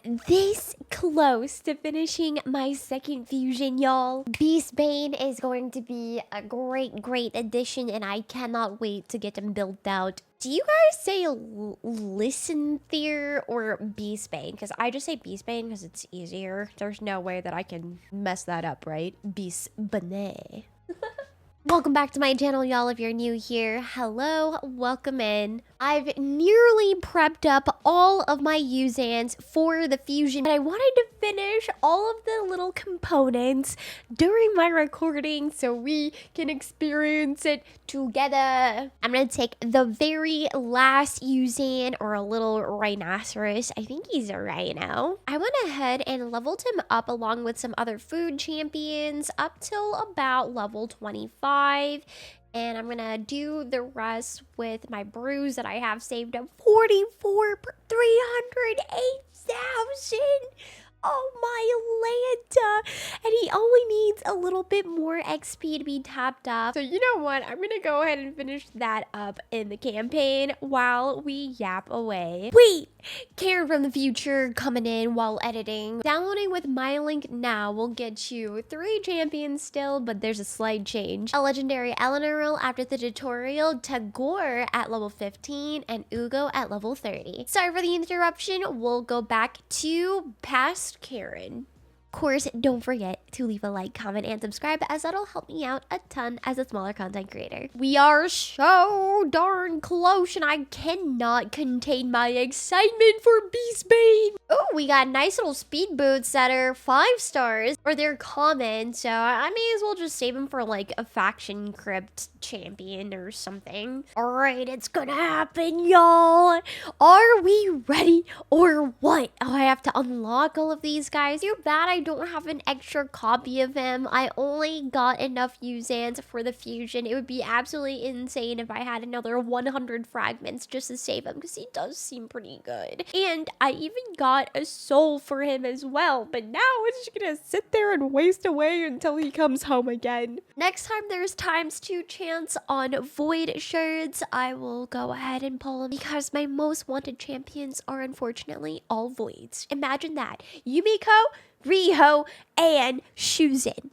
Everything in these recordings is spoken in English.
am this close to finishing my second fusion, y'all. Beastbane is going to be a great addition, and I cannot wait to get him built out. Do you guys say listen there or Beastbane? Because I just say Beastbane because it's easier. There's no way that I can mess that up, right? Beastbane. Welcome back to my channel, y'all. If you're new here, hello, welcome in. I've nearly prepped up all of my Usans for the fusion, but I wanted to finish all of the little components during my recording so we can experience it together. I'm gonna take the very last Usan, or a little rhinoceros. I think he's a rhino. I went ahead and leveled him up along with some other food champions up till about level 25. And I'm gonna do the rest with my brews that I have saved up. 44 per 308,000. Oh my Lanta. And he only needs a little bit more XP to be topped up. So you know what? I'm gonna go ahead and finish that up in the campaign while we yap away. Wait! Karen from the future coming in while editing. Downloading with my link now will get you 3 champions still, but there's a slight change. A legendary Eleanor after the tutorial, Tagore at level 15, and Ugo at level 30. Sorry for the interruption. We'll go back to past Karen. Of course, don't forget to leave a like, comment, and subscribe, as that'll help me out a ton as a smaller content creator. We are so darn close, and I cannot contain my excitement for Beastbane. Oh, we got nice little speed boots that are 5 stars, or they're common, so I may as well just save them for like a faction crypt champion or something. All right, it's gonna happen, y'all. Are we ready or what? Oh, I have to unlock all of these guys. Too bad I don't have an extra copy of him. I only got enough Usans for the fusion. It would be absolutely insane if I had another 100 fragments just to save him, because he does seem pretty good. And I even got a soul for him as well, but now it's just gonna sit there and waste away until he comes home again. Next time there's ×2 chance on void shards, I will go ahead and pull them, because my most wanted champions are unfortunately all voids. Imagine that. Yumiko, Riho, and Shuzin.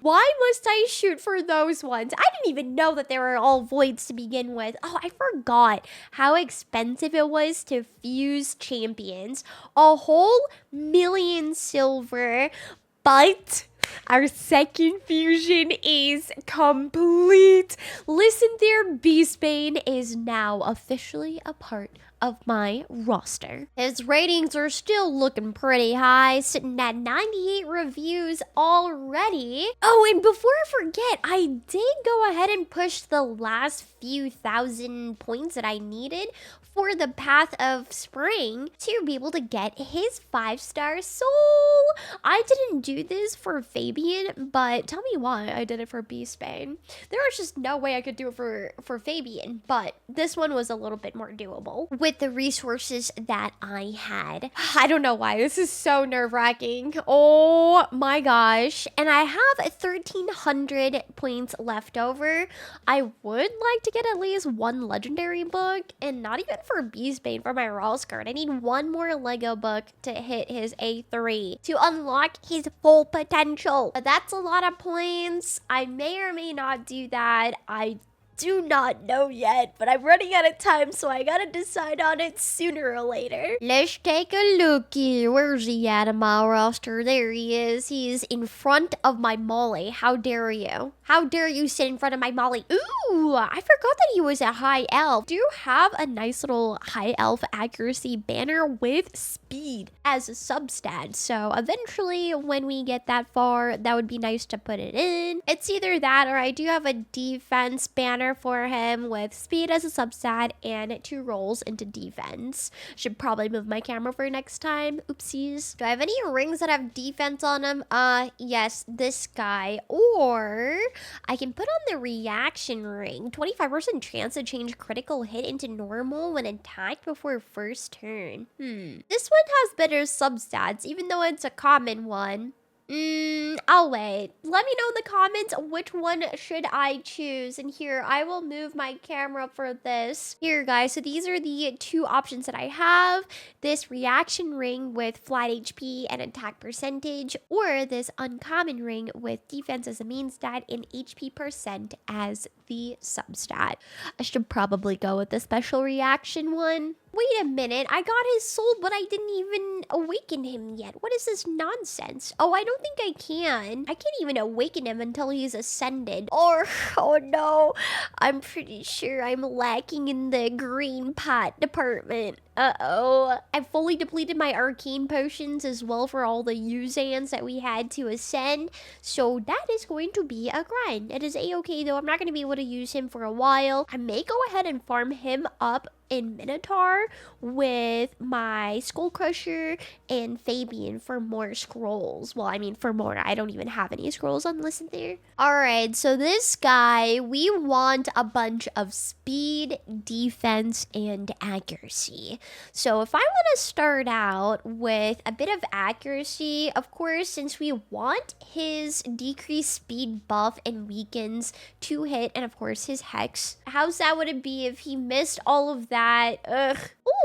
Why must I shoot for those ones? I didn't even know that they were all voids to begin with. Oh, I forgot how expensive it was to fuse champions. A whole million silver, but our second fusion is complete. Listen there, Beastbane is now officially a part of my roster. His ratings are still looking pretty high, sitting at 98 reviews already. Oh, and before I forget, I did go ahead and push the last few thousand points that I needed for the Path of Spring to be able to get his 5-star soul. I didn't do this for Fabian, but tell me why I did it for Beastbane. There was just no way I could do it for Fabian, but this one was a little bit more doable with the resources that I had. I don't know why. This is so nerve-wracking. Oh my gosh. And I have 1,300 points left over. I would like to get at least 1 legendary book, and not even for Beastbane for my Raw card. I need 1 more Lego book to hit his A3 to unlock his full potential. But that's a lot of points. I may or may not do that. I do not know yet, but I'm running out of time, so I gotta decide on it sooner or later. Let's take a looky. Where's he at in my roster? There he is. He's in front of my Molly. How dare you? How dare you sit in front of my Molly? Ooh, I forgot that he was a high elf. Do you have a nice little high elf accuracy banner with speed as a substat? So eventually, when we get that far, that would be nice to put it in. It's either that, or I do have a defense banner for him with speed as a substat and 2 rolls into defense. Should probably move my camera for next time. Oopsies. Do I have any rings that have defense on them? Yes, this guy. Or I can put on the reaction ring. 25% chance to change critical hit into normal when attacked before first turn. This one has better substats, even though it's a common one. I'll wait. Let me know in the comments which one should I choose. And here, I will move my camera for this. Here, guys, so these are the two options that I have. This reaction ring with flat HP and attack percentage, or this uncommon ring with defense as the main stat and HP percent as the substat. I should probably go with the special reaction one. Wait a minute, I got his soul, but I didn't even awaken him yet. What is this nonsense? Oh, I don't think I can. I can't even awaken him until he's ascended. Or, oh no, I'm pretty sure I'm lacking in the green pot department. Uh-oh. I fully depleted my arcane potions as well for all the Uzans that we had to ascend. So that is going to be a grind. It is a-okay though. I'm not going to be able to use him for a while. I may go ahead and farm him up in Minotaur with my Skull Crusher and Fabian for more scrolls. Well, I mean for more. I don't even have any scrolls unlisted there. Alright, so this guy, we want a bunch of speed, defense, and accuracy. So if I want to start out with a bit of accuracy, of course, since we want his decreased speed buff and weakens to hit, and of course his hex, how sad would it be if he missed all of that? Ugh.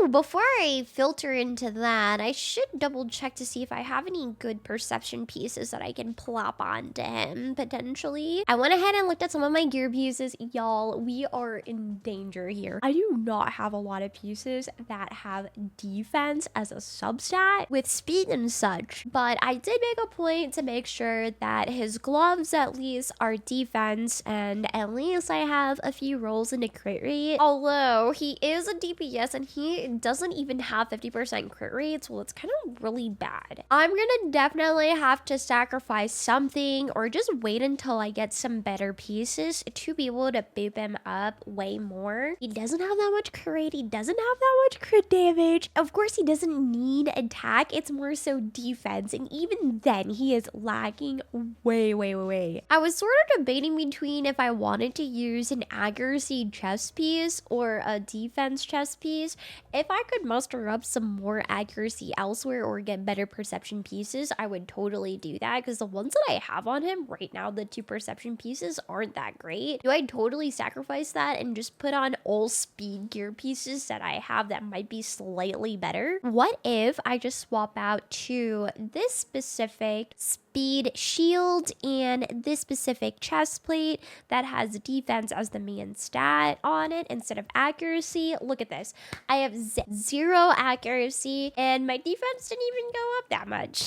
Ooh, before I filter into that, I should double check to see if I have any good perception pieces that I can plop onto him, potentially. I went ahead and looked at some of my gear pieces. Y'all, we are in danger here. I do not have a lot of pieces that have defense as a substat with speed and such, but I did make a point to make sure that his gloves at least are defense, and at least I have a few rolls into crit rate. Although he is a DPS and he doesn't even have 50% crit rates, well, it's kind of really bad. I'm gonna definitely have to sacrifice something or just wait until I get some better pieces to be able to boop him up way more. He doesn't have that much crit rate. He doesn't have that much crit damage. Of course, he doesn't need attack. It's more so defense. And even then, he is lacking way. I was sort of debating between if I wanted to use an accuracy chest piece or a defense chest piece. If I could muster up some more accuracy elsewhere or get better perception pieces, I would totally do that, because the ones that I have on him right now, the two perception pieces, aren't that great. Do I totally sacrifice that and just put on all speed gear pieces that I have that might be slightly better? What if I just swap out to this specific speed shield and this specific chest plate that has defense as the main stat on it instead of accuracy? Look at this. I have zero accuracy and my defense didn't even go up that much.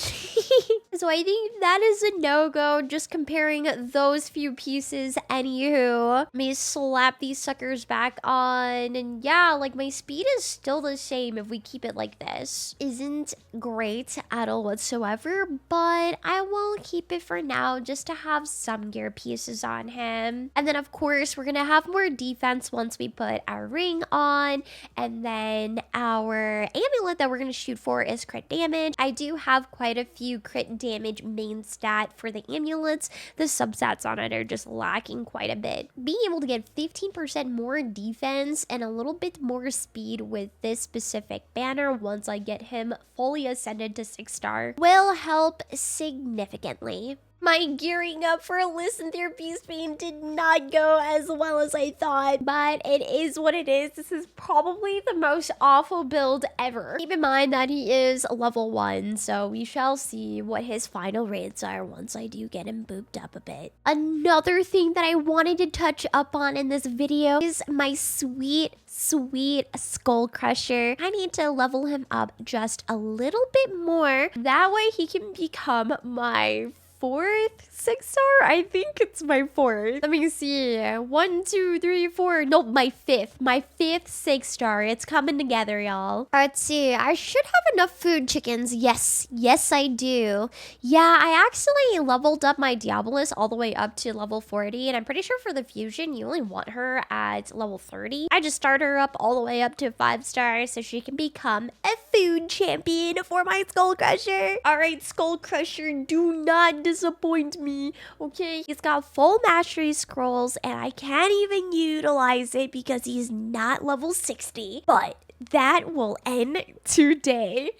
So I think that is a no-go, just comparing those few pieces. Anywho, let me slap these suckers back on, and yeah, like my speed is still the same if we keep it like this. Isn't great at all whatsoever, but I will keep it for now just to have some gear pieces on him. And then of course we're gonna have more defense once we put our ring on, and then our amulet that we're gonna shoot for is crit damage. I do have quite a few crit damage main stat for the amulets. The substats on it are just lacking quite a bit. Being able to get 15% more defense and a little bit more speed with this specific banner once I get him fully ascended to 6-star will help significantly. My gearing up for a Listen Therapy Pain did not go as well as I thought, but it is what it is. This is probably the most awful build ever. Keep in mind that he is level 1, so we shall see what his final rates are once I do get him booped up a bit. Another thing that I wanted to touch up on in this video is my sweet Skull Crusher. I need to level him up just a little bit more. That way he can become my 4th 6-star? I think it's my 4th. Let me see. 1, 2, 3, 4. Nope, my 5th. My 5th 6-star. It's coming together, y'all. Let's see. I should have enough food chickens. Yes, I do. Yeah, I actually leveled up my Diabolus all the way up to level 40, and I'm pretty sure for the fusion, you only want her at level 30. I just start her up all the way up to 5 stars so she can become a food champion for my Skull Crusher. All right, Skull Crusher, do not disappoint me. Okay, he's got full mastery scrolls and I can't even utilize it because he's not level 60, but that will end today.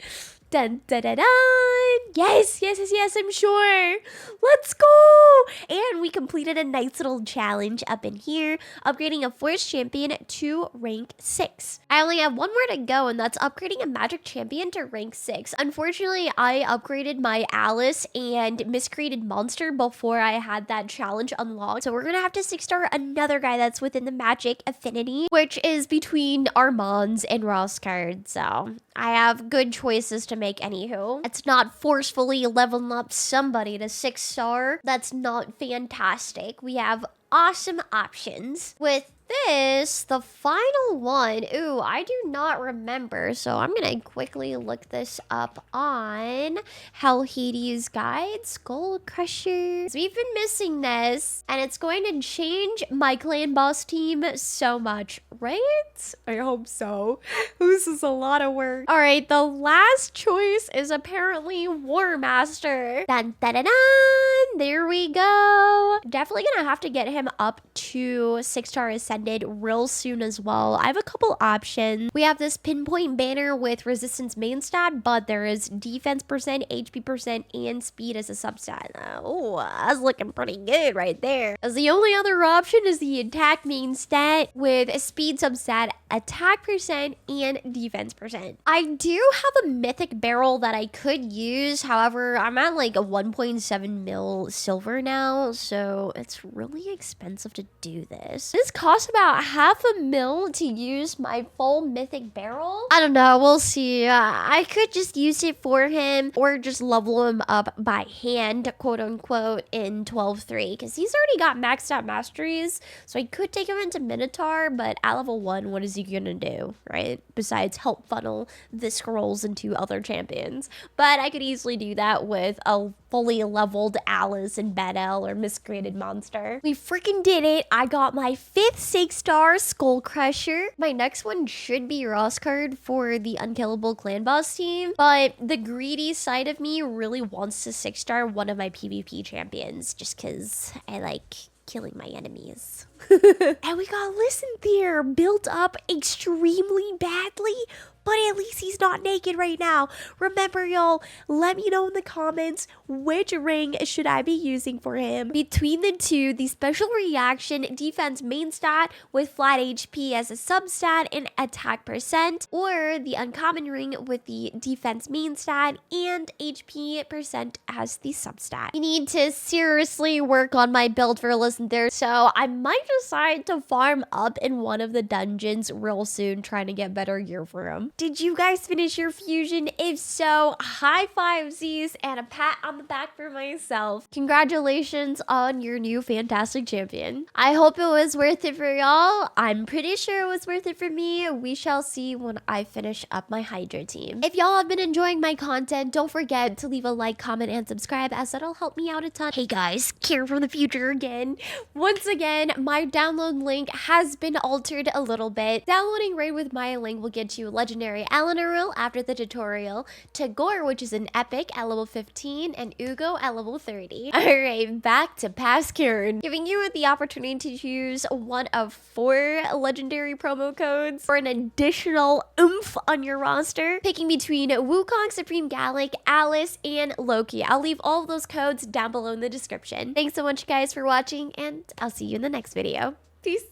Dun, dun, dun, dun. Yes, yes, yes, yes, I'm sure. Let's go. And we completed a nice little challenge up in here, upgrading a force champion to rank 6. I only have one more to go, and that's upgrading a magic champion to rank 6. Unfortunately, I upgraded my Alice and miscreated monster before I had that challenge unlocked. So we're going to have to 6-star another guy that's within the magic affinity, which is between Armand's and Roscard. So I have good choices to make anywho. It's not forcefully leveling up somebody to 6-star. That's not fantastic. We have awesome options. With this, the final one, ooh, I do not remember, so I'm gonna quickly look this up on Hell Hades Guide, Skull Crushers. We've been missing this, and it's going to change my clan boss team so much, right? I hope so. This is a lot of work. All right, the last choice is apparently War Master. Dun, dun, dun, dun. There we go. Definitely gonna have to get him up to 6-star ascended real soon as well. I have a couple options. We have this pinpoint banner with resistance main stat, but there is defense percent, HP percent, and speed as a substat. Oh, that's looking pretty good right there. As the only other option is the attack main stat with a speed substat, attack percent, and defense percent. I do have a mythic barrel that I could use. However, I'm at like a 1.7 mil silver now, so it's really expensive to do this. This costs about $500,000 to use my full mythic barrel. I don't know, we'll see. I could just use it for him or just level him up by hand, quote unquote, in 12.3 because he's already got maxed out masteries, so I could take him into Minotaur, but at level 1, what is he gonna do, right? Besides help funnel the scrolls into other champions. But I could easily do that with a fully leveled Alice and Bedell or miscreated monster. We freaking did it. I got my 5th 6-star Skull Crusher. My next one should be Roscard for the unkillable clan boss team, but the greedy side of me really wants to 6-star one of my PvP champions just because I like killing my enemies. And we got Lysanthere built up extremely badly, but at least he's not naked right now. Remember, y'all, let me know in the comments which ring should I be using for him. Between the two, the special reaction defense main stat with flat HP as a substat and attack percent, or the uncommon ring with the defense main stat and HP percent as the substat. I need to seriously work on my build for Lysanthere, so I might decide to farm up in one of the dungeons real soon, trying to get better gear for him. Did you guys finish your fusion? If so, high fivesies and a pat on the back for myself. Congratulations on your new fantastic champion. I hope it was worth it for y'all. I'm pretty sure it was worth it for me. We shall see when I finish up my Hydra team. If y'all have been enjoying my content, don't forget to leave a like, comment, and subscribe, as that'll help me out a ton. Hey guys, Karen from the future again. Once again, my download link has been altered a little bit. Downloading Raid with my link will get you legendary Eleanor after the tutorial, Tagore, which is an epic at level 15, and Ugo at level 30. Alright, back to past Karen, giving you the opportunity to choose one of 4 legendary promo codes for an additional oomph on your roster, picking between Wukong, Supreme Galek, Alice, and Loki. I'll leave all of those codes down below in the description. Thanks so much guys for watching, and I'll see you in the next video. Peace.